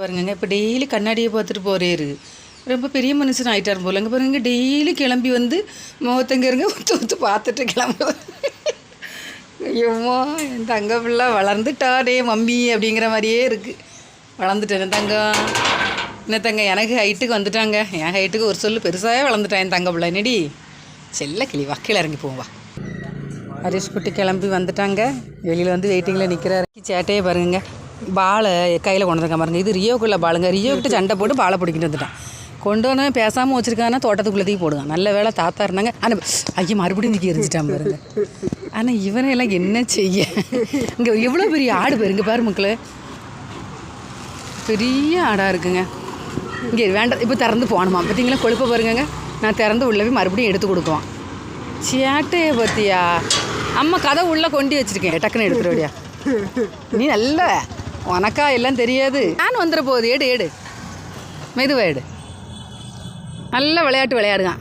பாருங்க இப்போ டெய்லி கண்ணாடியை பார்த்துட்டு போகிறாரு. ரொம்ப பெரிய மனுஷன் ஆகிட்டார் போலங்க. பாருங்க டெய்லி கிளம்பி வந்து முகத்தங்கருங்க ஒத்து ஒத்து பார்த்துட்டு கிளம்புவார். ஐயோம்மா என் தங்க பிள்ளை வளர்ந்துட்டாடே மம்மி அப்படிங்கிற மாதிரியே இருக்குது. வளர்ந்துட்டேன் தங்கம். என்ன தங்க எனக்கு ஹைட்டுக்கு வந்துட்டாங்க. என் ஹைட்டுக்கு ஒரு சொல்லு பெருசாகவே வளர்ந்துட்டேன் என் தங்க பிள்ளை. என்னடி செல்ல கிளி கீழே இறங்கி போவா. ஹரிஷ் குட்டி கிளம்பி வந்துட்டாங்க. வெளியில் வந்து வெயிட்டிங்கில் நிற்கிறாரு. சேட்டையே பாருங்க. பாலை கையில் கொண்டு வந்துருக்க பாருங்க. இது ரியோக்குள்ளே பாலுங்க. ரியோக்கிட்ட சண்டை போட்டு பாலை பிடிக்கிட்டு வந்துட்டான். கொண்டு வந்து பேசாமல் வச்சுருக்காங்கன்னா தோட்டத்துக்குள்ளேயும் போடுவான். நல்ல வேலை தாத்தா இருந்தாங்க. ஆனால் ஐயா மறுபடியும் நிற்க எரிஞ்சிட்டான் பாருங்க. ஆனால் இவனையெல்லாம் என்ன செய்ய. இங்கே எவ்வளோ பெரிய ஆடு பாருங்க பாரு மக்களே. பெரிய ஆடாக இருக்குங்க. இங்கே வேண்டாம் இப்போ திறந்து போகணுமா பார்த்தீங்களா. கொழுப்பை பாருங்க. நான் திறந்து உள்ளவே மறுபடியும் எடுத்து கொடுக்குவான். சேட்டையை பார்த்தியா. அம்மா கதை உள்ளே கொண்டு வச்சுருக்கேன். டக்குன்னு எடுத்துருவடியா. நீ நல்ல உனக்கா எல்லாம் தெரியாது. நான் வந்துட போகுது. எடு மெதுவா எடு. நல்ல விளையாட்டு விளையாடுங்க.